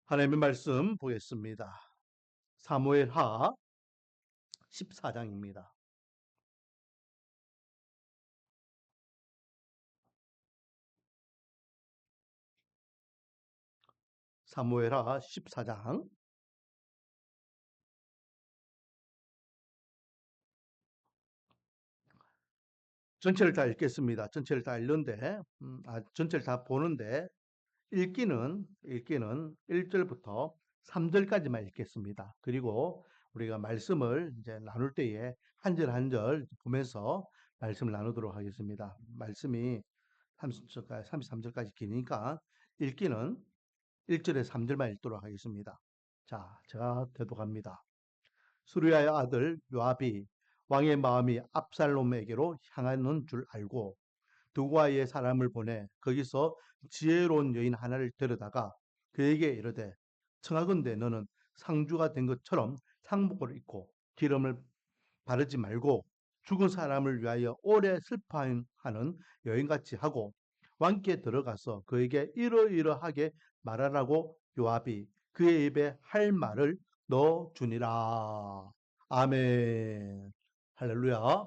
하나님의 말씀 보겠습니다. 사무엘하 14장입니다. 사무엘하 14장. 전체를 다 읽겠습니다. 전체를 다 읽는데, 전체를 다 보는데, 읽기는 1절부터 3절까지만 읽겠습니다. 그리고 우리가 말씀을 이제 나눌 때에 한 절 한 절 보면서 말씀을 나누도록 하겠습니다. 말씀이 30절까지, 33절까지 기니까 읽기는 1절에서 3절만 읽도록 하겠습니다. 자, 제가 대독합니다. 수르야의 아들 요압이 왕의 마음이 압살롬에게로 향하는 줄 알고 두과의 사람을 보내 거기서 지혜로운 여인 하나를 데려다가 그에게 이르되 청하건대 너는 상주가 된 것처럼 상복을 입고 기름을 바르지 말고 죽은 사람을 위하여 오래 슬퍼하는 여인같이 하고 왕께 들어가서 그에게 이러이러하게 말하라고 요압이 그의 입에 할 말을 넣어 주니라. 아멘. 할렐루야.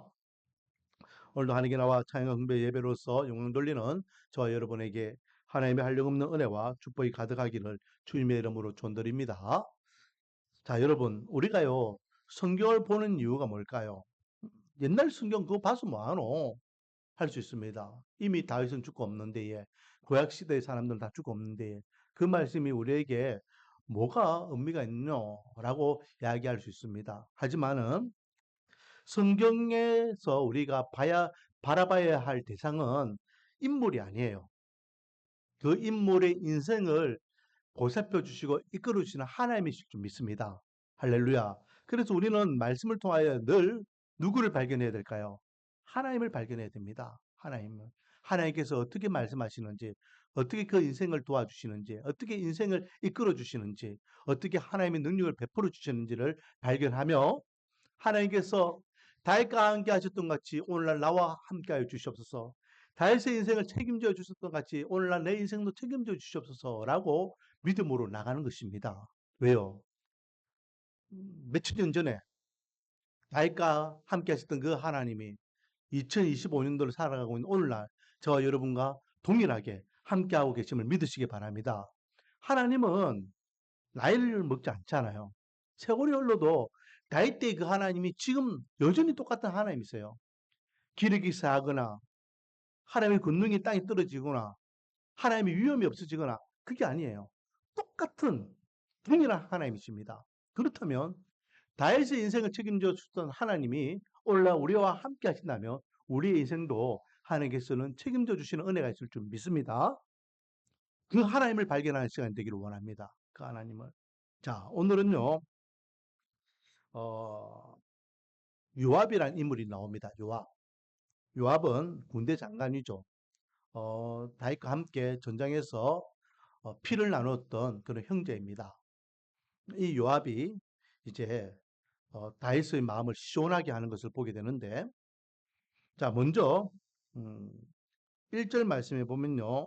오늘도 하나님께 나와 찬양과 흥배 예배로서 영광 돌리는 저와 여러분에게 하나님의 한량없는 은혜와 축복이 가득하기를 주님의 이름으로 축원드립니다. 자, 여러분, 우리가요 성경을 보는 이유가 뭘까요? 옛날 성경 그거 봐서 뭐하노? 할 수 있습니다. 이미 다윗은 죽고 없는데에 구약 시대의 사람들은 다 죽고 없는데 그 말씀이 우리에게 뭐가 의미가 있노라고 이야기할 수 있습니다. 하지만은 성경에서 우리가 바라봐야 할 대상은 인물이 아니에요. 그 인물의 인생을 보살펴 주시고 이끌어 주시는 하나님이실 줄 믿습니다. 할렐루야. 그래서 우리는 말씀을 통하여 늘 누구를 발견해야 될까요? 하나님을 발견해야 됩니다. 하나님을. 하나님께서 어떻게 말씀하시는지, 어떻게 그 인생을 도와주시는지, 어떻게 인생을 이끌어 주시는지, 어떻게 하나님의 능력을 베풀어 주시는지를 발견하며 하나님께서 다윗과 함께 하셨던 같이 오늘날 나와 함께 하여 주시옵소서. 다윗의 인생을 책임져 주셨던 같이 오늘날 내 인생도 책임져 주시옵소서라고 믿음으로 나가는 것입니다. 왜요? 몇천 년 전에 다윗과 함께 하셨던 그 하나님이 2025년도를 살아가고 있는 오늘날 저와 여러분과 동일하게 함께하고 계심을 믿으시기 바랍니다. 하나님은 나이를 먹지 않잖아요. 세월이 흘러도 다윗 때 그 하나님이 지금 여전히 똑같은 하나님이세요. 기력이 사하거나 하나님의 권능이 땅에 떨어지거나 하나님의 위험이 없어지거나 그게 아니에요. 똑같은 동일한 하나님이십니다. 그렇다면 다윗의 인생을 책임져 주셨던 하나님이 오늘날 우리와 함께 하신다면 우리의 인생도 하나님께서는 책임져 주시는 은혜가 있을 줄 믿습니다. 그 하나님을 발견하는 시간이 되기를 원합니다. 그 하나님을. 자, 오늘은요, 어, 요압이라는 인물이 나옵니다. 요압. 요압은 군대 장관이죠. 다윗과 함께 전장에서 피를 나눴던 그런 형제입니다. 이 요압이 이제 다윗의 마음을 시원하게 하는 것을 보게 되는데, 자, 먼저 1절 말씀에 보면요.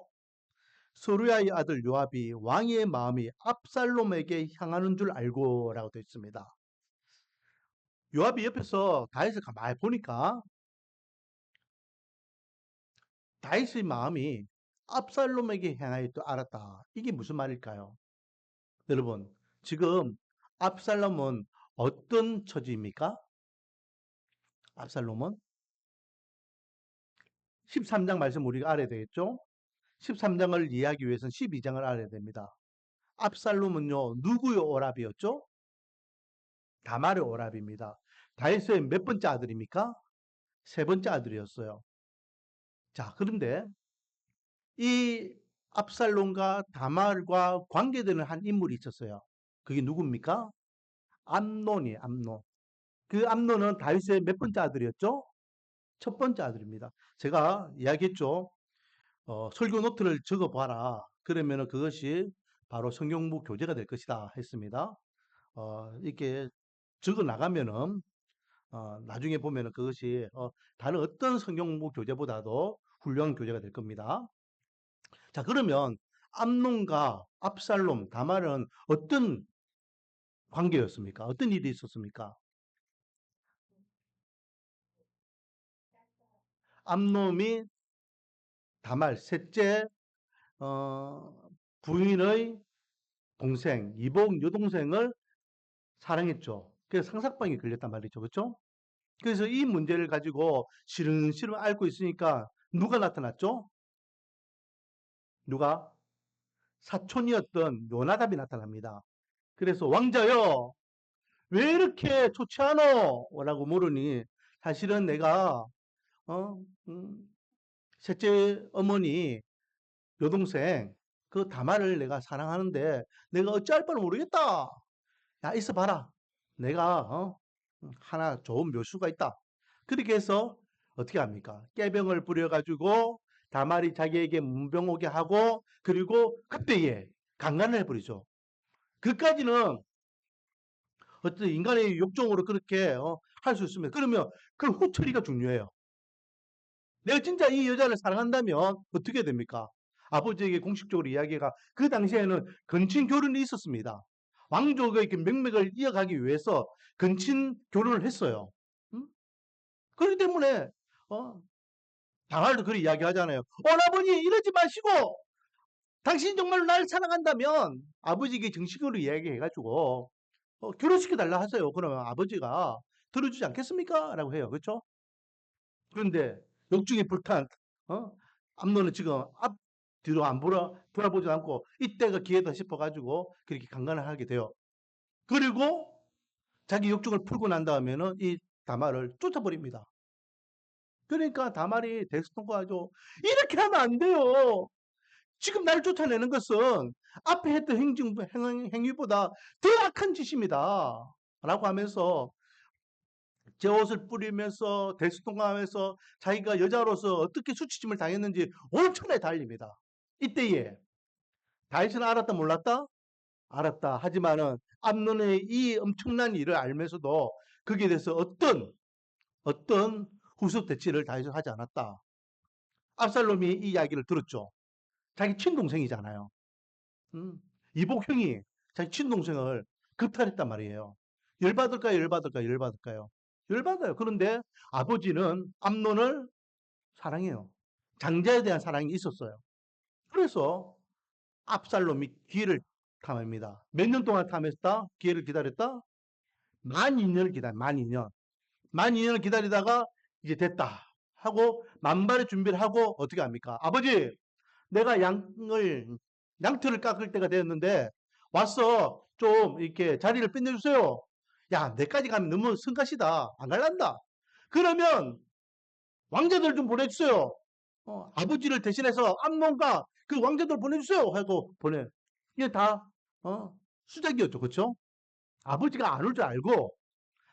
소르야의 아들 요압이 왕의 마음이 압살롬에게 향하는 줄 알고라고 되어 있습니다. 요압이 옆에서 다윗을 가만히 보니까 다윗의 마음이 압살롬에게 향하여 또 알았다. 이게 무슨 말일까요? 여러분, 지금 압살롬은 어떤 처지입니까? 압살롬은 13장 말씀 우리가 알아야 되겠죠? 13장을 이해하기 위해서는 12장을 알아야 됩니다. 압살롬은요, 누구의 오랍이었죠? 다말의 오랍입니다. 다윗의 몇 번째 아들입니까? 세 번째 아들이었어요. 자, 그런데 이 압살롬과 다말과 관계되는 한 인물이 있었어요. 그게 누굽니까? 암논이에요, 암논. 그 암논은 다윗의 몇 번째 아들이었죠? 첫 번째 아들입니다. 제가 이야기했죠. 설교 노트를 적어봐라. 그러면 그것이 바로 성경부 교재가 될 것이다 했습니다. 이렇게 적어 나가면은 나중에 보면은 그것이 다른 어떤 성경부 교재보다도 훌륭한 교재가 될 겁니다. 자, 그러면 암논과 압살롬, 다말은 어떤 관계였습니까? 어떤 일이 있었습니까? 암놈이 다말, 셋째 어, 부인의 동생, 이복 여동생을 사랑했죠. 그래서 상삭방에 걸렸단 말이죠. 그렇죠? 그래서 이 문제를 가지고 시름시름 앓고 있으니까 누가 나타났죠? 누가? 사촌이었던 요나답이 나타납니다. 그래서 왕자여, 왜 이렇게 좋지 않어? 라고 물으니 사실은 내가 어, 음, 셋째 어머니 여동생 그 다말을 내가 사랑하는데 내가 어찌할 바를 모르겠다. 야, 있어 봐라. 내가 하나 좋은 묘수가 있다. 그렇게 해서 어떻게 합니까? 깨병을 부려가지고 다말이 자기에게 문병 오게 하고 그리고 그때에 강간을 해버리죠. 그까지는 어떤 인간의 욕정으로 그렇게 할 수 있으면 그러면 그 후처리가 중요해요. 내가 진짜 이 여자를 사랑한다면 어떻게 됩니까? 아버지에게 공식적으로 이야기가 그 당시에는 근친 결혼이 있었습니다. 왕족의 그 명맥을 이어가기 위해서 근친 결혼을 했어요. 음? 그렇기 때문에 어, 다말도 그렇게 이야기하잖아요. 오라버니 이러지 마시고 당신 정말 날 사랑한다면 아버지에게 정식으로 이야기해가지고 결혼시켜 달라 하세요. 그러면 아버지가 들어주지 않겠습니까? 라고 해요. 그렇죠? 그런데 역중에 불탄 어? 암노는 지금 앞 뒤로 안 돌아보지 않고 이때가 기회다 싶어가지고 그렇게 강간을 하게 돼요. 그리고 자기 욕정을 풀고 난 다음에는 이 다말을 쫓아버립니다. 그러니까 다말이 대스통과죠. 이렇게 하면 안 돼요. 지금 나를 쫓아내는 것은 앞에 했던 행위보다 더 악한 짓입니다. 라고 하면서 제 옷을 뿌리면서 대수통하면서 자기가 여자로서 어떻게 수치심을 당했는지 온천에 달립니다. 이때에 다윗은 알았다 몰랐다? 알았다. 하지만은 암논의 이 엄청난 일을 알면서도 거기에 대해서 어떤 후속 대치를 다윗은 하지 않았다. 압살롬이 이 이야기를 들었죠. 자기 친동생이잖아요. 음, 이복형이 자기 친동생을 급탈했단 말이에요. 열받을까요? 열받을까요? 열받을까요? 열받아요. 그런데 아버지는 암논을 사랑해요. 장자에 대한 사랑이 있었어요. 그래서 압살롬이 기회를 탐합니다. 몇 년 동안 탐했다? 기회를 기다렸다? 만 2년을 기다려, 만 2년. 만 2년을 기다리다가 이제 됐다. 하고 만발의 준비를 하고 어떻게 합니까? 아버지, 내가 양털을 깎을 때가 되었는데 와서 좀 이렇게 자리를 빛내주세요. 야, 내까지 가면 너무 성가시다. 안 갈란다. 그러면 왕자들 좀 보내주세요. 아버지를 대신해서 암논과 그 왕자들 보내주세요. 하고 보내. 이게 다 수작이었죠. 그렇죠? 아버지가 안 올 줄 알고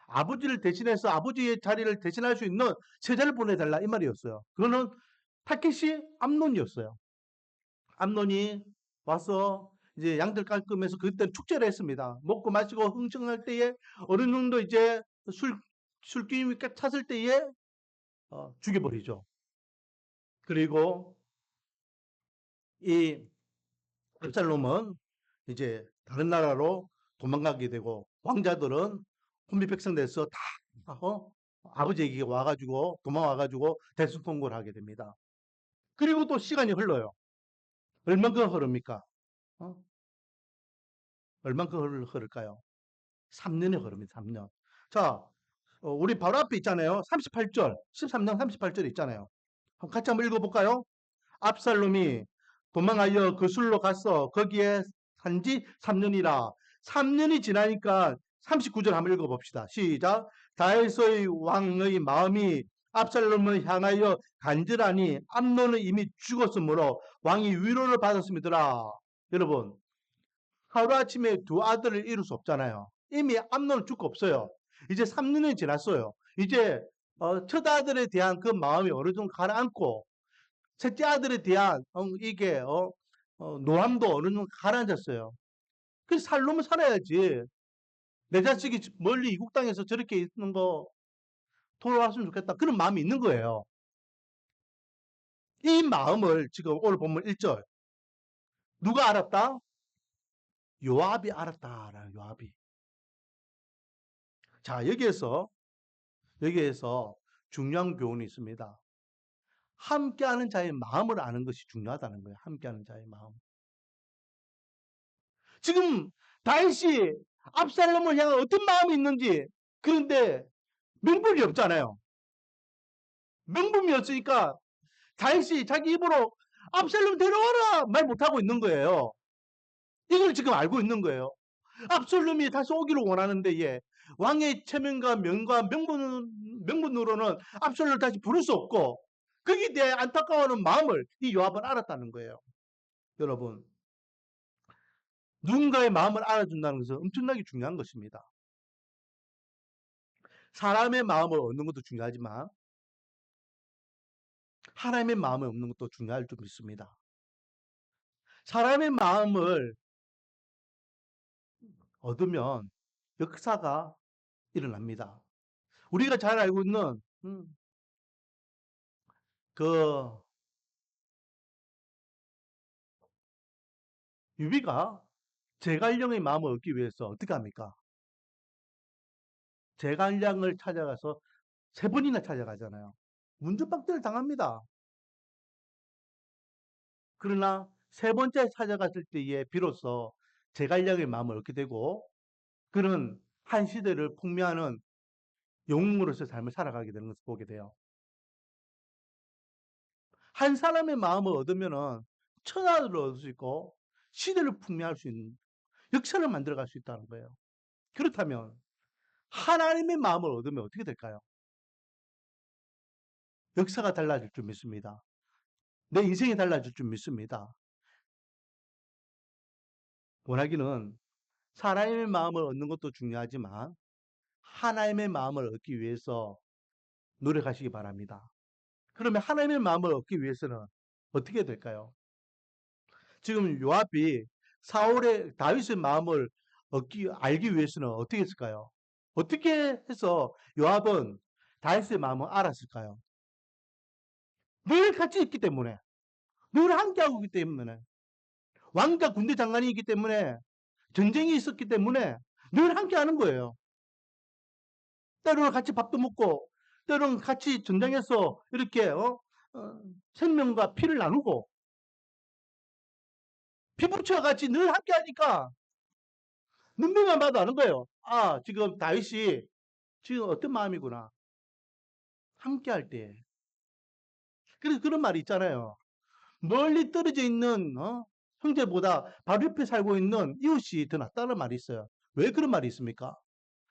아버지를 대신해서 아버지의 자리를 대신할 수 있는 세자를 보내달라 이 말이었어요. 그거는 타켓이 암논이었어요. 암논이 와서 이제 양들 깎으면서 그때 축제를 했습니다. 먹고 마시고 흥청할 때에 어느 정도 이제 술기운이 꽉 찼을 때에 죽여버리죠. 그리고 이 압살롬은 이제 다른 나라로 도망가게 되고 왕자들은 혼비백성돼서 다 아버지에게 와가지고 도망와가지고 대수통곡을 하게 됩니다. 그리고 또 시간이 흘러요. 얼만큼 흐릅니까? 어? 얼만큼 흐를까요? 3년이 흐릅니다. 3년. 자, 우리 바로 앞에 있잖아요. 38절, 13장 38절 있잖아요. 같이 한번 읽어볼까요? 압살롬이 도망하여 그 술로 갔어. 거기에 산지 3년이라. 3년이 지나니까 39절 한번 읽어봅시다. 시작. 다윗의 왕의 마음이 압살롬을 향하여 간절하니 암논은 이미 죽었으므로 왕이 위로를 받았음이더라. 여러분, 하루아침에 두 아들을 이룰 수 없잖아요. 이미 암논은 죽고 없어요. 이제 3년이 지났어요. 이제 첫 아들에 대한 그 마음이 어느 정도 가라앉고 셋째 아들에 대한 이게 노함도 어느 정도 가라앉았어요. 그래서 살려면 살아야지. 내 자식이 멀리 이국 땅에서 저렇게 있는 거 돌아왔으면 좋겠다. 그런 마음이 있는 거예요. 이 마음을 지금 오늘 보면 1절 누가 알았다? 요압이 알았다라는 요압이. 자, 여기에서 중요한 교훈이 있습니다. 함께하는 자의 마음을 아는 것이 중요하다는 거예요. 함께하는 자의 마음. 지금 다윗이 압살롬을 향한 어떤 마음이 있는지, 그런데 명분이 없잖아요. 명분이 없으니까 다윗이 자기 입으로 압살롬 데려와라 말 못하고 있는 거예요. 이걸 지금 알고 있는 거예요. 압살롬이 다시 오기를 원하는데 예, 왕의 체면과 명분으로는 압살롬을 다시 부를 수 없고 거기에 대해 안타까워하는 마음을 이 요압은 알았다는 거예요. 여러분, 누군가의 마음을 알아준다는 것은 엄청나게 중요한 것입니다. 사람의 마음을 얻는 것도 중요하지만 하나님의 마음을 얻는 것도 중요할 줄 믿습니다. 사람의 마음을 얻으면 역사가 일어납니다. 우리가 잘 알고 있는 그 유비가 제갈량의 마음을 얻기 위해서 어떻게 합니까? 제갈량을 찾아가서 세 번이나 찾아가잖아요. 문주박대를 당합니다. 그러나 세 번째 찾아갔을 때에 비로소 제갈량의 마음을 얻게 되고 그는 한 시대를 풍미하는 영웅으로서의 삶을 살아가게 되는 것을 보게 돼요. 한 사람의 마음을 얻으면은 천하를 얻을 수 있고 시대를 풍미할 수 있는 역사를 만들어갈 수 있다는 거예요. 그렇다면 하나님의 마음을 얻으면 어떻게 될까요? 역사가 달라질 줄 믿습니다. 내 인생이 달라질 줄 믿습니다. 원하기는 사람의 마음을 얻는 것도 중요하지만 하나님의 마음을 얻기 위해서 노력하시기 바랍니다. 그러면 하나님의 마음을 얻기 위해서는 어떻게 될까요? 지금 요압이 다윗의 마음을 알기 위해서는 어떻게 했을까요? 어떻게 해서 요압은 다윗의 마음을 알았을까요? 늘 같이 있기 때문에, 늘 함께하고 있기 때문에, 왕과 군대 장관이 있기 때문에, 전쟁이 있었기 때문에 늘 함께하는 거예요. 때로는 같이 밥도 먹고, 때로는 같이 전쟁에서 이렇게 생명과 피를 나누고, 피부치와 같이 늘 함께하니까 눈빛만 봐도 아는 거예요. 아, 지금 다윗이 지금 어떤 마음이구나. 함께할 때. 그래서 그런 말이 있잖아요. 멀리 떨어져 있는 형제보다 바로 옆에 살고 있는 이웃이 더 낫다는 말이 있어요. 왜 그런 말이 있습니까?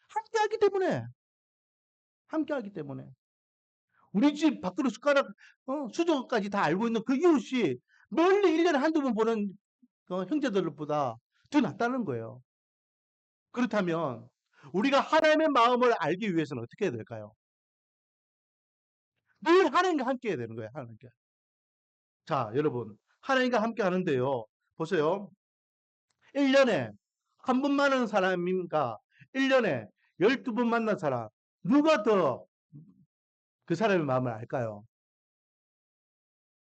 함께하기 때문에. 함께하기 때문에. 우리 집 밖으로 숟가락, 수저까지 다 알고 있는 그 이웃이 멀리 1년에 한두 번 보는 형제들보다 더 낫다는 거예요. 그렇다면 우리가 하나님의 마음을 알기 위해서는 어떻게 해야 될까요? 늘 하나님과 함께 해야 되는 거예요. 하나님과. 자, 여러분. 하나님과 함께 하는데요. 보세요. 1년에 한 번 만나는 사람인가 1년에 12번 만난 사람 누가 더 그 사람의 마음을 알까요?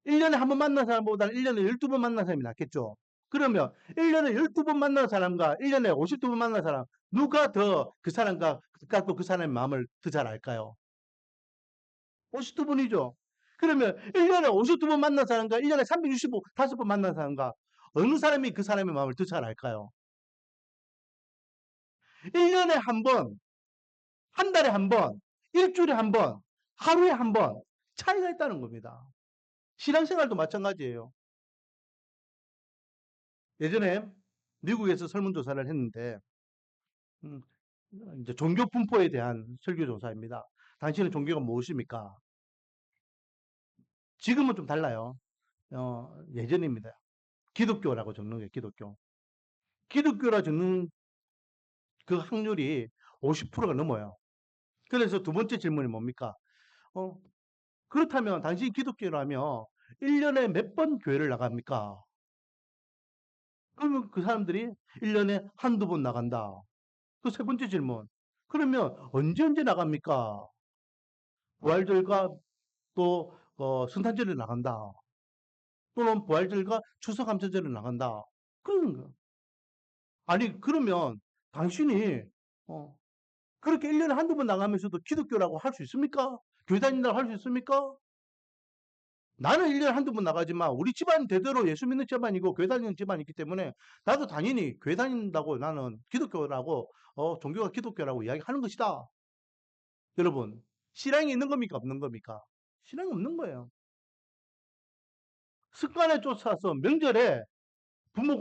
1년에 한 번 만난 사람보다는 1년에 12번 만난 사람이 낫겠죠. 그러면 1년에 12번 만난 사람과 1년에 52번 만난 사람 누가 더 그 사람과 또 그 사람의 마음을 더 잘 알까요? 52번이죠. 그러면 1년에 52번 만난 사람과 1년에 365번 만난 사람과 어느 사람이 그 사람의 마음을 더 잘 알까요? 1년에 한 번, 한 달에 한 번, 일주일에 한 번, 하루에 한 번 차이가 있다는 겁니다. 신앙생활도 마찬가지예요. 예전에 미국에서 설문조사를 했는데 음, 이제 종교 분포에 대한 설교조사입니다. 당신의 종교가 무엇입니까? 지금은 좀 달라요. 예전입니다. 기독교라고 적는 거예요. 기독교. 기독교라 적는 그 확률이 50%가 넘어요. 그래서 두 번째 질문이 뭡니까? 어, 그렇다면 당신이 기독교라면 1년에 몇 번 교회를 나갑니까? 그러면 그 사람들이 1년에 한두 번 나간다. 그 세 번째 질문. 그러면 언제 나갑니까? 부활절과 또 성탄절에 나간다. 또는 부활절과 추수감사절에 나간다. 그러는 거야. 아니 그러면 당신이 그렇게 1년에 한두 번 나가면서도 기독교라고 할 수 있습니까? 교회 다닌다고 할 수 있습니까? 나는 1년에 한두 번 나가지만 우리 집안 대대로 예수 믿는 집안이고 교회 다니는 집안이기 때문에 나도 당연히 교회 다닌다고 나는 기독교라고 종교가 기독교라고 이야기하는 것이다. 여러분 신앙이 있는 겁니까 없는 겁니까? 신앙이 없는 거예요. 습관에 쫓아서 명절에 부모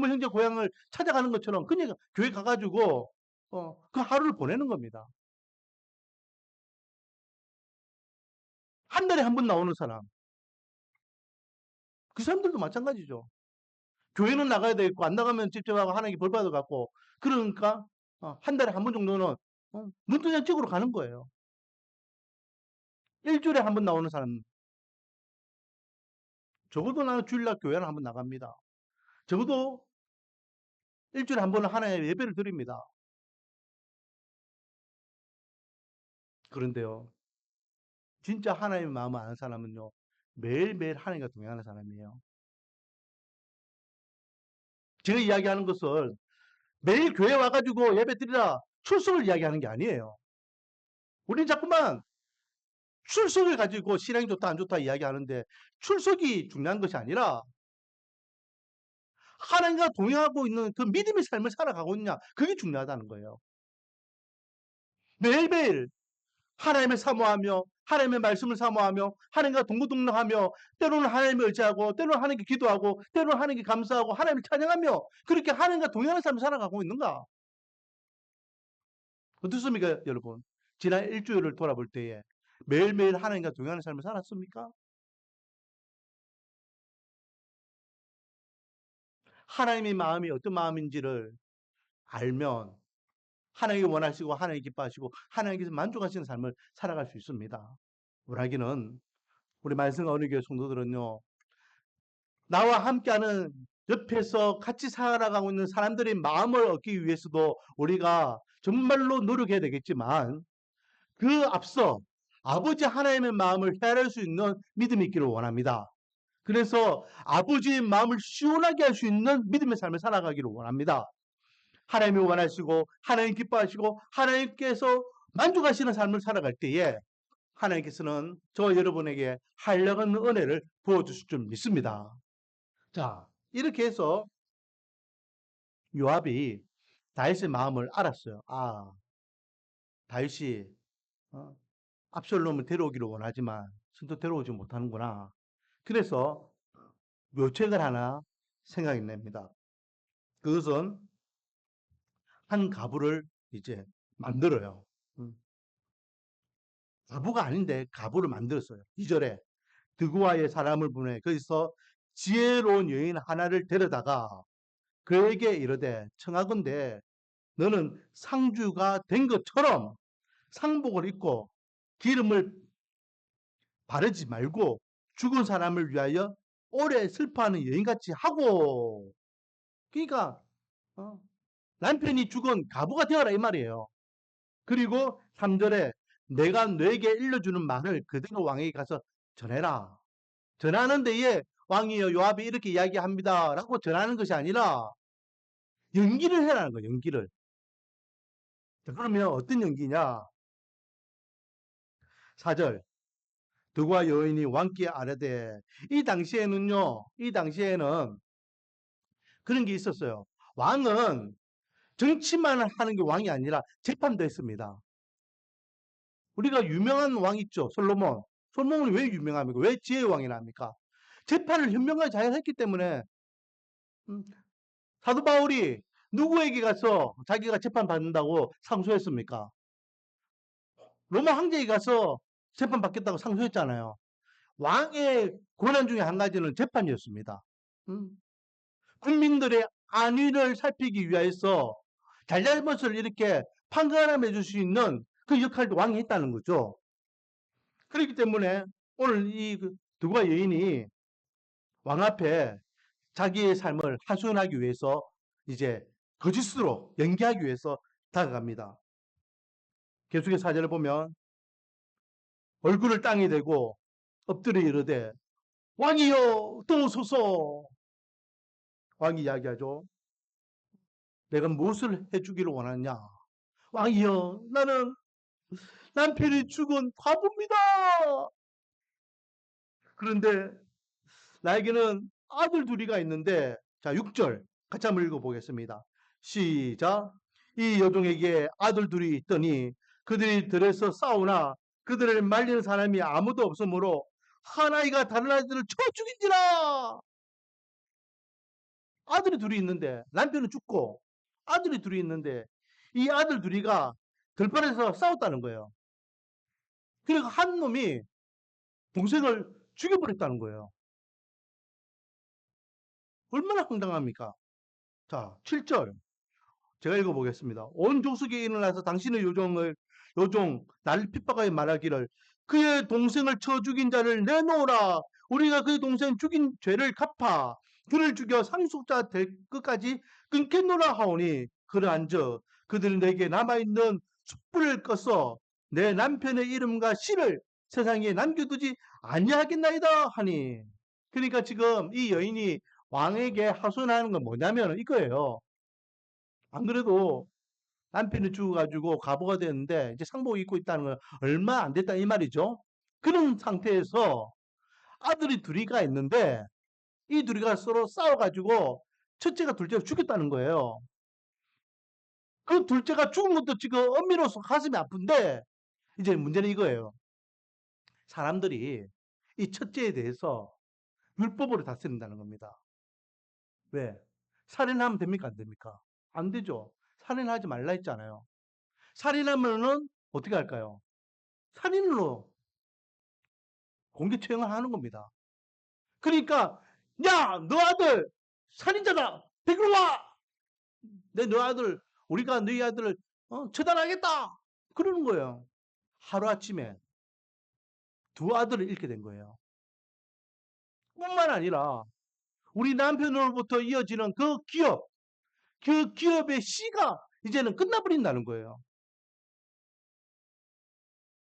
형제 고향을 찾아가는 것처럼 그냥 교회 가가지고 그 하루를 보내는 겁니다. 한 달에 한 번 나오는 사람 그 사람들도 마찬가지죠. 교회는 나가야 되겠고 안 나가면 집집하고 하나님께 벌 받아갖고 그러니까 한 달에 한 번 정도는 문두장집으로 가는 거예요. 일주일에 한 번 나오는 사람 적어도 나는 주일날 교회는 한 번 나갑니다. 적어도 일주일에 한 번은 하나님의 예배를 드립니다. 그런데요. 진짜 하나님의 마음을 아는 사람은요. 매일매일 하나님과 동행하는 사람이에요. 제가 이야기하는 것을 매일 교회 와가지고 예배 드리라 출석을 이야기하는 게 아니에요. 우린 자꾸만 출석을 가지고 신앙이 좋다 안 좋다 이야기하는데 출석이 중요한 것이 아니라 하나님과 동행하고 있는 그 믿음의 삶을 살아가고 있냐 그게 중요하다는 거예요. 매일매일 하나님을 사모하며 하나님의 말씀을 사모하며 하나님과 동고동락하며 때로는 하나님을 의지하고 때로는 하나님께 기도하고 때로는 하나님께 감사하고 하나님을 찬양하며 그렇게 하나님과 동행하는 삶을 살아가고 있는가? 어떻습니까 여러분? 지난 일주일을 돌아볼 때에 매일매일 하나님과 동행하는 삶을 살았습니까? 하나님의 마음이 어떤 마음인지를 알면 하나님이 원하시고 하나님이 기뻐하시고 하나님께서 만족하시는 삶을 살아갈 수 있습니다. 원하기는 우리 말씀 어느 교회 성도들은요. 나와 함께하는 옆에서 같이 살아가고 있는 사람들의 마음을 얻기 위해서도 우리가 정말로 노력해야 되겠지만 그 앞서 아버지 하나님의 마음을 헤아릴 수 있는 믿음이 있기를 원합니다. 그래서 아버지의 마음을 시원하게 할 수 있는 믿음의 삶을 살아가기를 원합니다. 하나님이 원하시고 하나님 기뻐하시고 하나님께서 만족하시는 삶을 살아갈 때에 하나님께서는 저 여러분에게 한량한 은혜를 부어주실 줄 믿습니다. 자, 이렇게 해서 요압이 다윗의 마음을 알았어요. 아, 다윗이 어, 압살롬을 데려오기를 원하지만 선뜻 데려오지 못하는구나. 그래서 묘책을 하나 생각이 납니다. 그것은 한 가부를 이제 만들어요. 가부가 아닌데 가부를 만들었어요. 2절에 드구아의 사람을 보내 거기서 지혜로운 여인 하나를 데려다가 그에게 이르되 청하건대 너는 상주가 된 것처럼 상복을 입고 기름을 바르지 말고 죽은 사람을 위하여 오래 슬퍼하는 여인같이 하고 그러니까 남편이 죽은 가부가 되어라 이 말이에요. 그리고 3절에 내가 너에게 일러주는 말을 그대로 왕에게 가서 전해라. 전하는 데에 왕이여 요압이 이렇게 이야기합니다. 라고 전하는 것이 아니라 연기를 해라는 거예요. 연기를. 그러면 어떤 연기냐? 4절 드과 여인이 왕께 아뢰되 이 당시에는 그런 게 있었어요. 왕은 정치만 하는 게 왕이 아니라 재판도 했습니다. 우리가 유명한 왕 있죠. 솔로몬. 솔로몬이 왜 유명합니까? 왜 지혜의 왕이랍니까? 재판을 현명하게 잘 했기 때문에 사도 바울이 누구에게 가서 자기가 재판받는다고 상소했습니까? 로마 황제에 가서 재판받겠다고 상소했잖아요. 왕의 권한 중에 한 가지는 재판이었습니다. 국민들의 안위를 살피기 위해서 잘잘못을 이렇게 판가름해 줄 수 있는 그 역할도 왕이 했다는 거죠. 그렇기 때문에 오늘 이 두가 여인이 왕 앞에 자기의 삶을 하소연하기 위해서 이제 거짓으로 연기하기 위해서 다가갑니다. 계속해서 사절을 보면 얼굴을 땅에 대고 엎드려 이르되 왕이여 도우소서. 왕이 이야기하죠. 내가 무엇을 해주기를 원하냐? 왕이여, 나는 남편이 죽은 과부입니다. 그런데 나에게는 아들 둘이가 있는데, 자, 6절 같이 한번 읽어보겠습니다. 시작. 이 여종에게 아들 둘이 있더니 그들이 들에서 싸우나 그들을 말리는 사람이 아무도 없으므로 한 아이가 다른 아이들을 쳐 죽인지라. 아들이 둘이 있는데 남편은 죽고 아들이 둘이 있는데 이 아들 둘이가 들판에서 싸웠다는 거예요. 그리고 한 놈이 동생을 죽여버렸다는 거예요. 얼마나 황당합니까? 자, 7절 제가 읽어보겠습니다. 온 족속에 일어나서 당신의 요종 나를 핍박하여 말하기를 그의 동생을 쳐 죽인 자를 내놓으라. 우리가 그의 동생 죽인 죄를 갚아 그를 죽여 상속자 될 것까지 끊겠노라 하오니 그러한즉 그들은 내게 남아있는 숯불을 꺼서 내 남편의 이름과 씨를 세상에 남겨두지 아니하겠나이다 하니. 그러니까 지금 이 여인이 왕에게 하소연하는 건 뭐냐면 이거예요. 안 그래도 남편이 죽어가지고 가부가 됐는데 이제 상복 입고 있다는 건 얼마 안 됐다 이 말이죠. 그런 상태에서 아들이 둘이가 있는데 이 둘이가 서로 싸워가지고 첫째가 둘째를 죽였다는 거예요. 그 둘째가 죽은 것도 지금 엄밀로서 가슴이 아픈데 이제 문제는 이거예요. 사람들이 이 첫째에 대해서 율법으로 다스린다는 겁니다. 왜? 살인하면 됩니까? 안 됩니까? 안 되죠. 살인하지 말라 했잖아요. 살인하면은 어떻게 할까요? 살인으로 공개 처형을 하는 겁니다. 그러니까 야, 너 아들 살인자다. 데리러 와. 너 아들 우리가 너희 아들을 처단하겠다. 그러는 거예요. 하루아침에 두 아들을 잃게 된 거예요. 뿐만 아니라 우리 남편으로부터 이어지는 그 기업의 씨가 이제는 끝나버린다는 거예요.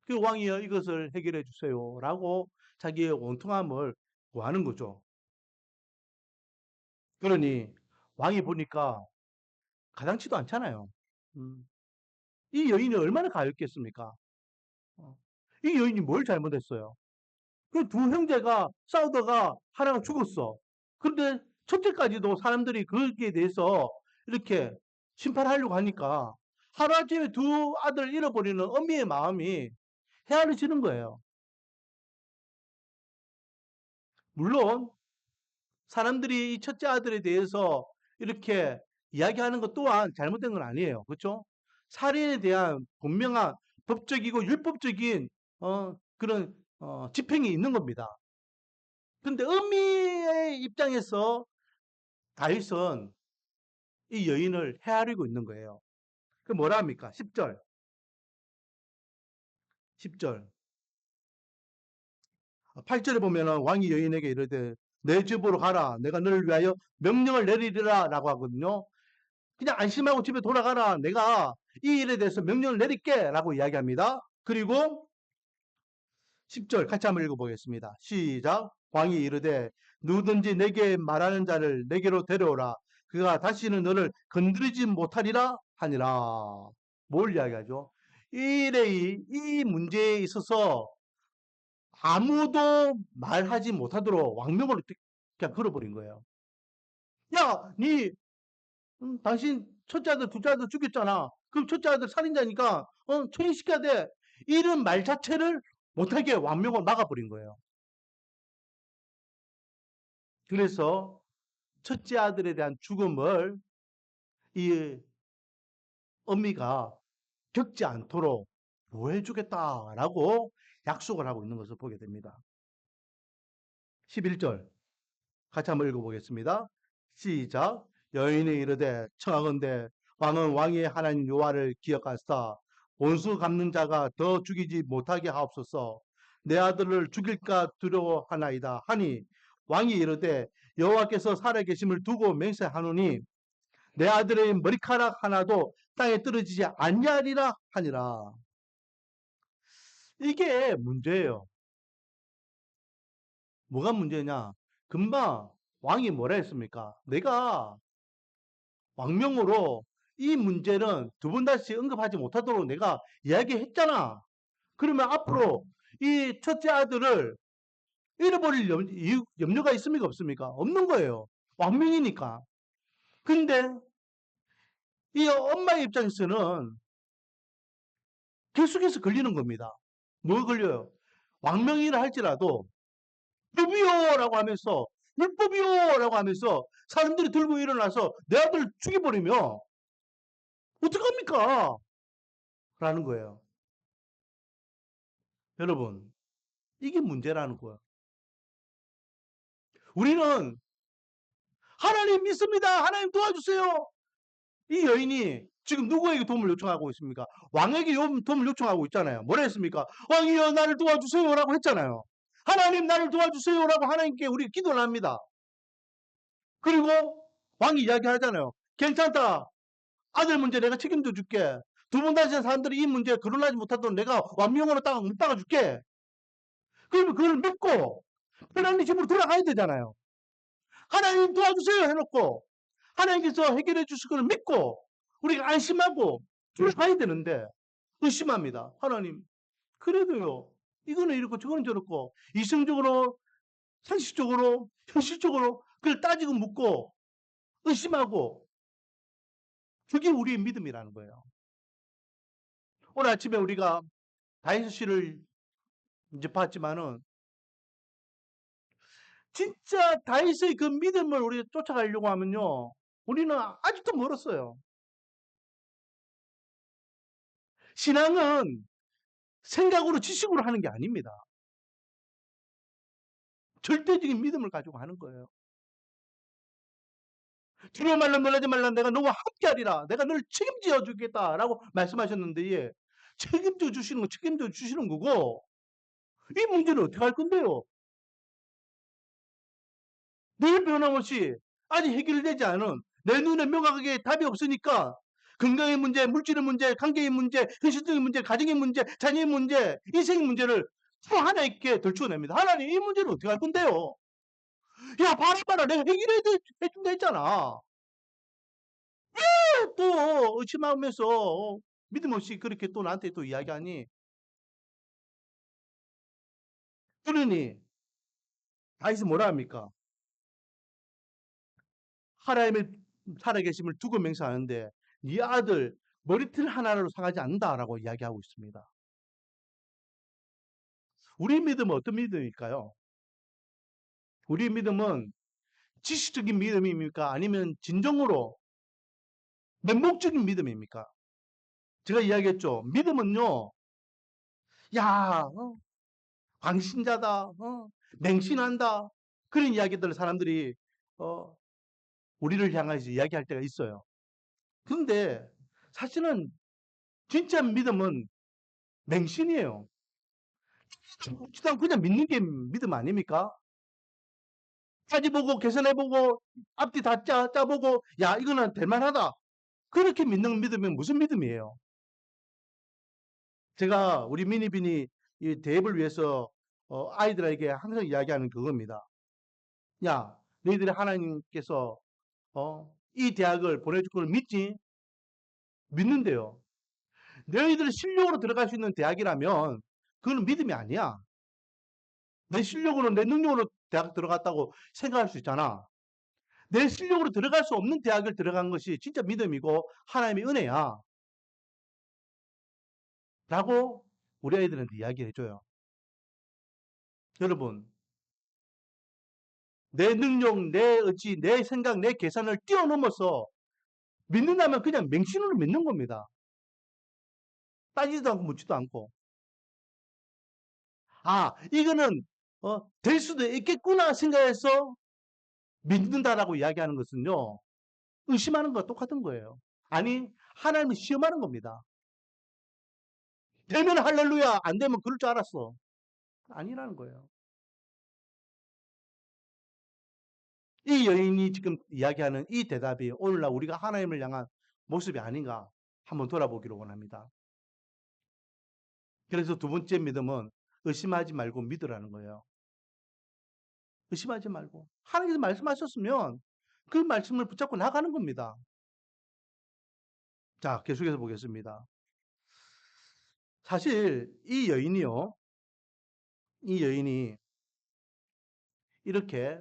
그 왕이여 이것을 해결해 주세요. 라고 자기의 원통함을 구하는 거죠. 그러니 왕이 보니까 가당치도 않잖아요. 음. 이 여인이 얼마나 가엾겠습니까? 어. 이 여인이 뭘 잘못했어요? 그 두 형제가 싸우다가 하나가 죽었어. 그런데 첫째까지도 사람들이 거기에 대해서 이렇게 심판하려고 하니까 하루아침에 두 아들 잃어버리는 어미의 마음이 헤아려지는 거예요. 물론 사람들이 이 첫째 아들에 대해서 이렇게 이야기하는 것 또한 잘못된 건 아니에요. 그렇죠? 살인에 대한 분명한 법적이고 율법적인 그런 집행이 있는 겁니다. 근데 어미의 입장에서 다윗은 이 여인을 헤아리고 있는 거예요. 그 뭐라 합니까? 10절. 10절. 8절에 보면은 왕이 여인에게 이르되 내 집으로 가라. 내가 너를 위하여 명령을 내리리라 라고 하거든요. 그냥 안심하고 집에 돌아가라. 내가 이 일에 대해서 명령을 내릴게 라고 이야기합니다. 그리고 10절 같이 한번 읽어보겠습니다. 시작. 왕이 이르되 누구든지 내게 말하는 자를 내게로 데려오라. 그가 다시는 너를 건드리지 못하리라 하니라. 뭘 이야기하죠? 이 문제에 있어서 아무도 말하지 못하도록 왕명을 그냥 걸어버린 거예요. 야, 당신 첫째 아들, 둘째 아들 죽였잖아. 그럼 첫째 아들 살인자니까, 처리시켜야 돼. 이런 말 자체를 못하게 왕명을 막아버린 거예요. 그래서 첫째 아들에 대한 죽음을 이 어미가 겪지 않도록 보호해주겠다라고 약속을 하고 있는 것을 보게 됩니다. 11절 같이 한번 읽어보겠습니다. 시작. 여인이 이르되 청하건대 왕은 왕의 하나님 여호와를 기억하사 원수 갚는 자가 더 죽이지 못하게 하옵소서. 내 아들을 죽일까 두려워하나이다 하니 왕이 이르되 여호와께서 살아계심을 두고 맹세하노니 내 아들의 머리카락 하나도 땅에 떨어지지 아니하리라 하니라. 이게 문제예요. 뭐가 문제냐? 금방 왕이 뭐라 했습니까? 내가 왕명으로 이 문제는 두 번 다시 언급하지 못하도록 내가 이야기했잖아. 그러면 앞으로 이 첫째 아들을 잃어버릴 염려가 있습니까? 없습니까? 없는 거예요. 왕명이니까. 근데 이 엄마의 입장에서는 계속해서 걸리는 겁니다. 뭐 걸려요? 왕명이라 할지라도 법이요라고 하면서 율법이요라고 하면서 사람들이 들고 일어나서 내 아들 죽여버리면 어떡합니까? 라는 거예요. 여러분, 이게 문제라는 거예요. 우리는 하나님 믿습니다. 하나님 도와주세요. 이 여인이 지금 누구에게 도움을 요청하고 있습니까? 왕에게 도움을 요청하고 있잖아요. 뭐라 했습니까? 왕이여 나를 도와주세요라고 했잖아요. 하나님 나를 도와주세요라고 하나님께 우리 기도를 합니다. 그리고 왕이 이야기하잖아요. 괜찮다. 아들 문제 내가 책임져 줄게. 두 번 다시 사람들이 이 문제에 거론하지 못하도록 내가 완명으로 딱 못 박아줄게. 그러면 그걸 믿고 하나님 집으로 돌아가야 되잖아요. 하나님 도와주세요 해놓고 하나님께서 해결해 주실 것을 믿고 우리가 안심하고 돌아가야 되는데 의심합니다. 하나님 그래도요. 이거는 이렇고 저거는 저렇고 이성적으로 상식적으로 현실적으로 그걸 따지고 묻고 의심하고 그게 우리의 믿음이라는 거예요. 오늘 아침에 우리가 다이소 씨를 이제 봤지만은 진짜 다윗의 그 믿음을 우리가 쫓아가려고 하면요. 우리는 아직도 멀었어요. 신앙은 생각으로 지식으로 하는 게 아닙니다. 절대적인 믿음을 가지고 하는 거예요. 두려워 말라 놀라지 말라 내가 너와 함께하리라. 내가 너를 책임져 주겠다라고 말씀하셨는데 예. 책임져 주시는 거 책임져 주시는 거고 이 문제는 어떻게 할 건데요? 늘 변함없이 아직 해결되지 않은 내 눈에 명확하게 답이 없으니까 건강의 문제, 물질의 문제, 관계의 문제, 현실적인 문제, 가정의 문제, 자녀의 문제, 인생의 문제를 또 하나님께 덜추어냅니다. 하나님 이 문제를 어떻게 할 건데요? 야 봐라 내가 해결해 준다 했잖아. 또 의심하면서 믿음 없이 그렇게 또 나한테 또 이야기하니 그러니 다윗이 뭐라 합니까? 하나님의 살아계심을 두고 맹세하는데 네 아들 머리털 하나로 상하지 않는다라고 이야기하고 있습니다. 우리 믿음은 어떤 믿음일까요? 우리 믿음은 지식적인 믿음입니까? 아니면 진정으로 맹목적인 믿음입니까? 제가 이야기했죠. 믿음은요, 야, 광신자다, 맹신한다. 그런 이야기들을 사람들이, 어, 우리를 향해서 이야기할 때가 있어요. 근데 사실은 진짜 믿음은 맹신이에요. 그냥 믿는 게 믿음 아닙니까? 따지보고 계산해보고 앞뒤 다 짜보고 야 이거는 될만하다. 그렇게 믿는 믿음이 무슨 믿음이에요? 제가 우리 미니빈이 이 대입을 위해서 아이들에게 항상 이야기하는 그겁니다. 야 너희들이 하나님께서 이 대학을 보내줄 걸 믿지? 믿는데요. 너희들 실력으로 들어갈 수 있는 대학이라면 그건 믿음이 아니야. 내 실력으로 내 능력으로 대학 들어갔다고 생각할 수 있잖아. 내 실력으로 들어갈 수 없는 대학을 들어간 것이 진짜 믿음이고 하나님의 은혜야. 라고 우리 아이들한테 이야기를 해줘요. 여러분, 내 능력, 내 의지, 내 생각, 내 계산을 뛰어넘어서 믿는다면 그냥 맹신으로 믿는 겁니다. 따지지도 않고 묻지도 않고. 아, 이거는 될 수도 있겠구나 생각해서 믿는다라고 이야기하는 것은요. 의심하는 것과 똑같은 거예요. 아니, 하나님을 시험하는 겁니다. 되면 할렐루야, 안 되면 그럴 줄 알았어. 아니라는 거예요. 이 여인이 지금 이야기하는 이 대답이 오늘날 우리가 하나님을 향한 모습이 아닌가 한번 돌아보기를 원합니다. 그래서 두 번째 믿음은 의심하지 말고 믿으라는 거예요. 의심하지 말고. 하나님께서 말씀하셨으면 그 말씀을 붙잡고 나가는 겁니다. 자, 계속해서 보겠습니다. 사실 이 여인이 이렇게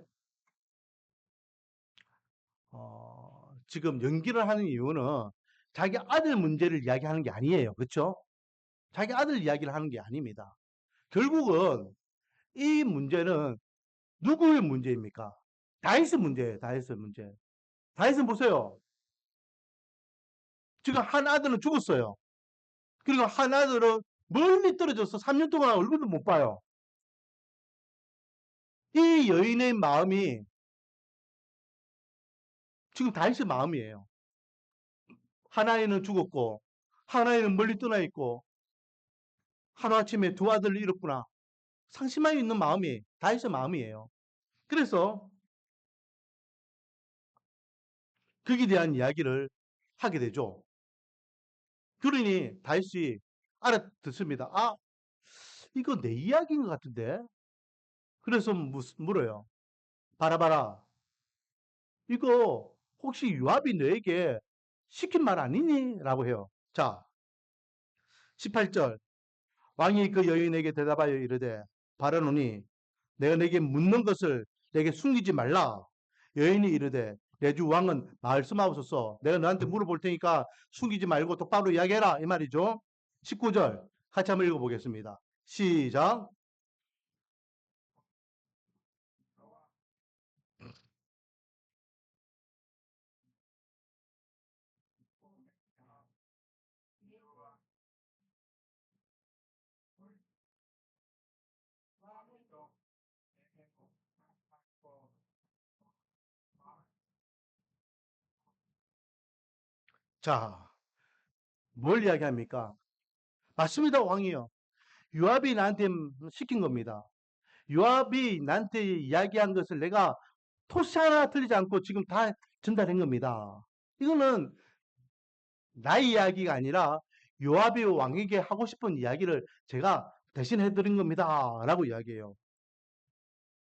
지금 연기를 하는 이유는 자기 아들 문제를 이야기하는 게 아니에요. 그렇죠? 자기 아들 이야기를 하는 게 아닙니다. 결국은 이 문제는 누구의 문제입니까? 다윗의 문제예요. 다윗의 문제. 다윗은 보세요. 지금 한 아들은 죽었어요. 그리고 한 아들은 멀리 떨어져서 3년 동안 얼굴도 못 봐요. 이 여인의 마음이 지금 다윗의 마음이에요. 하나이는 죽었고, 하나이는 멀리 떠나 있고, 하루아침에 두 아들을 잃었구나. 상심하여 있는 마음이 다윗의 마음이에요. 그래서 거기에 대한 이야기를 하게 되죠. 그러니 다윗이 알아듣습니다. 아, 이거 내 이야기인 것 같은데? 그래서 물어요. 봐라. 이거 혹시 요압이 너에게 시킨 말 아니니? 라고 해요. 자, 18절. 왕이 그 여인에게 대답하여 이르되 바라노니 내가 내게 묻는 것을 내게 숨기지 말라. 여인이 이르되 내 주 왕은 말씀하옵소서. 내가 너한테 물어볼 테니까 숨기지 말고 똑바로 이야기해라. 이 말이죠. 19절 같이 한번 읽어보겠습니다. 시작. 자, 뭘 이야기합니까? 맞습니다, 왕이요. 요압이 나한테 시킨 겁니다. 요압이 나한테 이야기한 것을 내가 토시 하나 틀리지 않고 지금 다 전달한 겁니다. 이거는 나의 이야기가 아니라 요압이 왕에게 하고 싶은 이야기를 제가 대신해 드린 겁니다. 라고 이야기해요.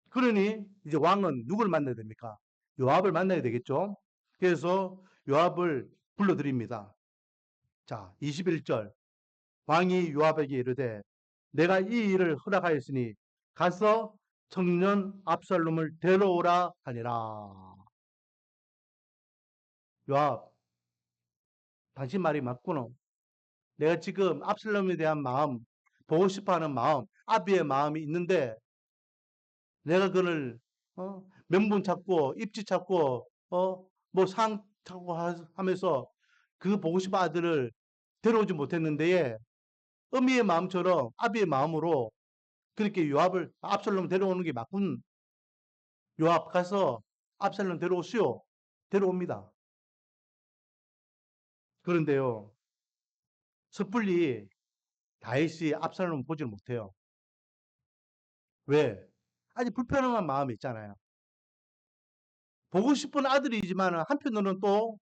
그러니 이제 왕은 누굴 만나야 됩니까? 요압을 만나야 되겠죠. 그래서 요압을 불러드립니다. 자, 21절. 왕이 요압에게 이르되 내가 이 일을 허락하였으니 가서 청년 압살롬을 데려오라 하니라. 요압, 당신 말이 맞구나. 내가 지금 압살롬에 대한 마음, 보고 싶어하는 마음, 아비의 마음이 있는데 내가 그를 명분 찾고 입지 찾고 뭐 상 찾고 하면서 그 보고 싶은 아들을 데려오지 못했는데 어미의 마음처럼 아비의 마음으로 그렇게 요압을 압살롬 데려오는 게 맞군. 요압 가서 압살롬 데려오시오. 데려옵니다. 그런데요, 섣불리 다윗이 압살롬 보질 못해요. 왜? 아직 불편한 마음이 있잖아요. 보고 싶은 아들이지만 한편으로는 또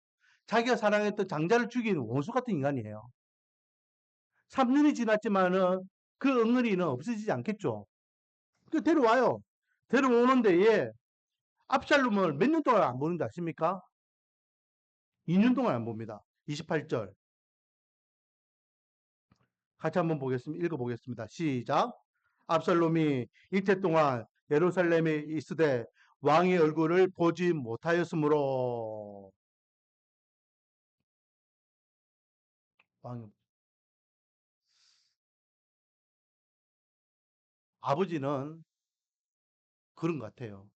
자기가 사랑했던 장자를 죽인 원수 같은 인간이에요. 3년이 지났지만은 그 엉덩이는 없어지지 않겠죠. 그 데려와요. 데려오는데 얘 압살롬을 몇 년 동안 안 보는지 아십니까? 2년 동안 안 봅니다. 28절. 같이 한번 보겠습니다. 읽어보겠습니다. 시작. 압살롬이 이태 동안 예루살렘에 있으되 왕의 얼굴을 보지 못하였으므로 왕 아버지는 그런 것 같아요.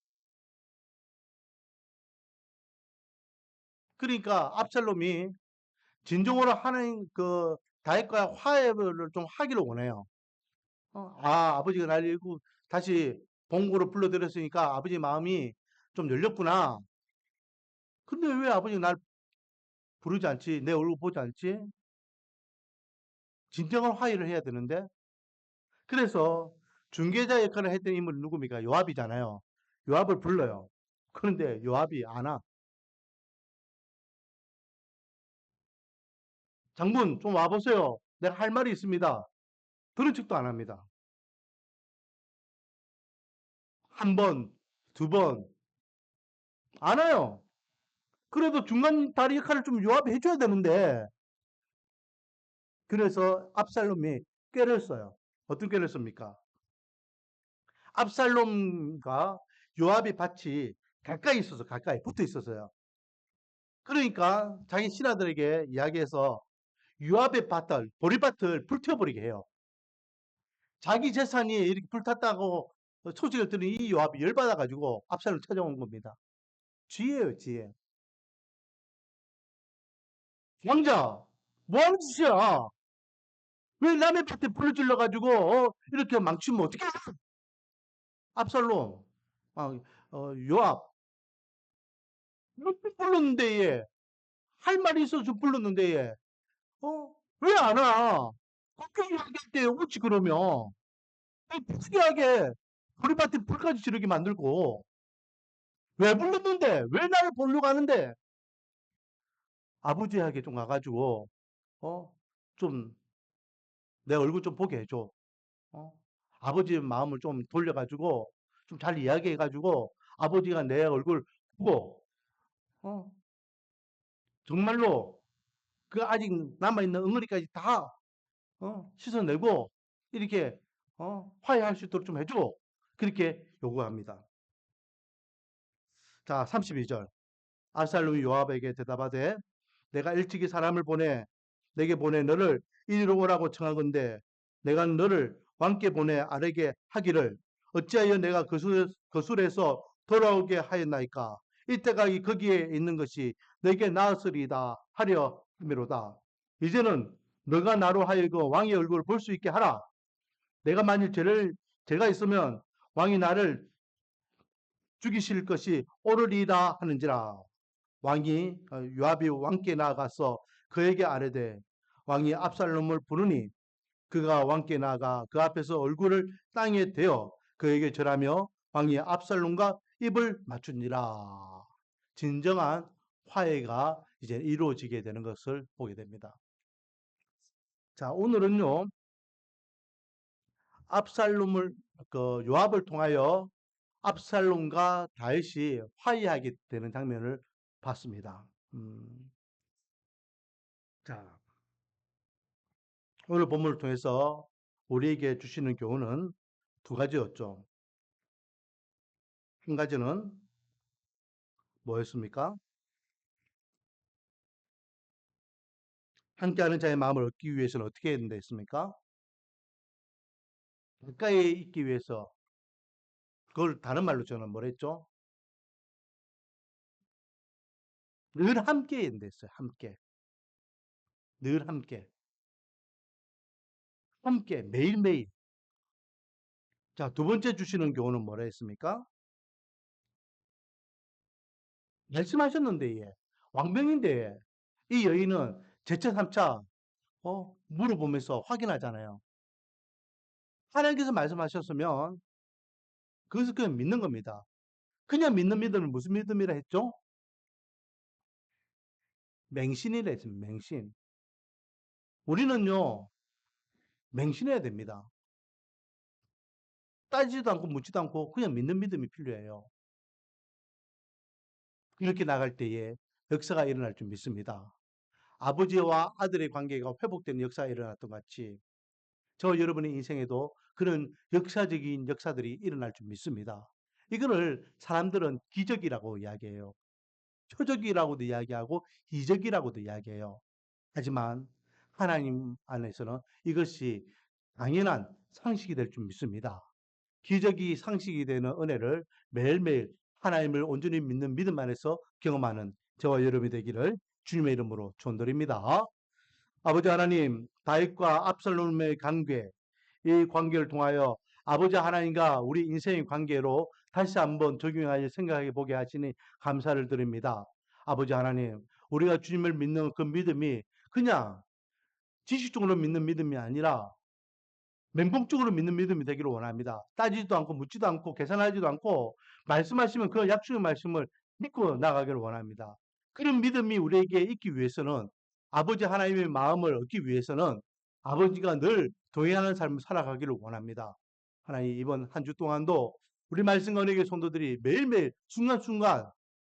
그러니까 압살롬이 진정으로 하나님 그 다윗과 화해를 좀 하기를 원해요. 아버지가 날 잃고 다시 본국으로 불러들였으니까 아버지 마음이 좀 열렸구나. 근데 왜 아버지가 날 부르지 않지? 내 얼굴 보지 않지? 진정한 화해를 해야 되는데. 그래서 중개자 역할을 했던 인물이 누굽니까? 요압이잖아요. 요압을 불러요. 그런데 요압이 안 와. 장군 좀 와보세요. 내가 할 말이 있습니다. 들은 척도 안 합니다. 한 번, 두 번, 안 와요. 그래도 중간 다리 역할을 좀 요압이 해줘야 되는데, 그래서 압살롬이 꾀를 써요. 어떤 꾀를 씁니까? 압살롬과 요압의 밭이 가까이 있어서 가까이 붙어 있었어요. 그러니까 자기 신하들에게 이야기해서 요압의 밭을 보리밭을 불태워버리게 해요. 자기 재산이 이렇게 불탔다고 소식을 들은 이 요압이 열받아가지고 압살롬을 찾아온 겁니다. 지혜예요, 지혜. 왕자, 뭐 하는 짓이야? 왜 남의 밭에 불을 질러가지고 이렇게 망치면 어떻게? 압살롬, 요압, 이렇게 불렀는데 얘, 할 말이 있어서 불렀는데 얘, 왜 안 와? 그렇게 이야기할 때 오지 그러면 특이하게 우리밭에 불까지 지르게 만들고 왜 불렀는데 왜 나를 보려고 하는데 아버지에게 좀 가가지고 어? 좀 내 얼굴 좀 보게 해줘. 어? 아버지의 마음을 좀 돌려가지고 좀 잘 이야기해가지고 아버지가 내 얼굴 보고 어? 정말로 그 아직 남아있는 응어리까지 다 씻어내고 이렇게 화해할 수 있도록 좀 해줘. 그렇게 요구합니다. 자, 32절. 압살롬이 요압에게 대답하되 내가 일찍이 사람을 보내 내게 보내 너를 이리로 오라고 청하건대 내가 너를 왕께 보내 아래게 하기를 어찌하여 내가 거술에서 돌아오게 하였나이까 이때가 거기에 있는 것이 내게 나았으리이다 하려 함이로다. 이제는 너가 나로 하여금 왕의 얼굴을 볼 수 있게 하라. 내가 만일 죄가 있으면 왕이 나를 죽이실 것이 옳으리라 하는지라. 왕이 요압이 왕께 나아가서 그에게 아뢰되 왕이 압살롬을 부르니 그가 왕께 나아가 그 앞에서 얼굴을 땅에 대어 그에게 절하며 왕이 압살롬과 입을 맞추니라. 진정한 화해가 이제 이루어지게 되는 것을 보게 됩니다. 자, 오늘은요. 압살롬을 요압을 통하여 압살롬과 다윗이 화해하게 되는 장면을 봤습니다. 자, 오늘 본문을 통해서 우리에게 주시는 교훈은 두 가지였죠. 한 가지는 뭐였습니까? 함께하는 자의 마음을 얻기 위해서는 어떻게 해야 된다 했습니까? 가까이 있기 위해서 그걸 다른 말로 저는 뭐라 했죠? 늘 함께 해야 된다 했어요. 함께. 늘 함께. 함께 매일매일. 자, 두 번째 주시는 교훈은 뭐라 했습니까? 말씀하셨는데 예. 왕병인데 이 여인은 제차 3차 물어보면서 확인하잖아요. 하나님께서 말씀하셨으면 그것을 그냥 믿는 겁니다. 그냥 믿는 믿음은 무슨 믿음이라 했죠? 맹신이라 했습니다. 맹신. 우리는요, 맹신해야 됩니다. 따지지도 않고 묻지도 않고 그냥 믿는 믿음이 필요해요. 이렇게 나갈 때에 역사가 일어날 줄 믿습니다. 아버지와 아들의 관계가 회복되는 역사가 일어났던 것 같이 저 여러분의 인생에도 그런 역사적인 역사들이 일어날 줄 믿습니다. 이거를 사람들은 기적이라고 이야기해요. 표적이라고도 이야기하고 이적이라고도 이야기해요. 하지만 하나님 안에서는 이것이 당연한 상식이 될 줄 믿습니다. 기적이 상식이 되는 은혜를 매일매일 하나님을 온전히 믿는 믿음 안에서 경험하는 저와 여러분이 되기를 주님의 이름으로 축원드립니다. 아버지 하나님, 다윗과 압살롬의 관계, 이 관계를 통하여 아버지 하나님과 우리 인생의 관계로 다시 한번 적용하여 생각해 보게 하시니 감사를 드립니다. 아버지 하나님, 우리가 주님을 믿는 그 믿음이 그냥 지식적으로 믿는 믿음이 아니라 맹목적으로 믿는 믿음이 되기를 원합니다. 따지지도 않고 묻지도 않고 계산하지도 않고 말씀하시면 그 약속의 말씀을 믿고 나가기를 원합니다. 그런 믿음이 우리에게 있기 위해서는 아버지 하나님의 마음을 얻기 위해서는 아버지가 늘 동행하는 삶을 살아가기를 원합니다. 하나님 이번 한 주 동안도 우리 말씀과 은혜의 성도들이 매일매일 순간순간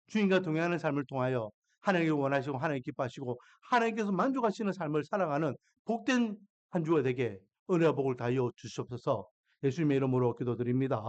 주님과 동행하는 삶을 통하여 하나님이 원하시고 하나님 기뻐하시고 하나님께서 만족하시는 삶을 살아가는 복된 한 주가 되게 은혜와 복을 다하여 주시옵소서. 예수님의 이름으로 기도드립니다.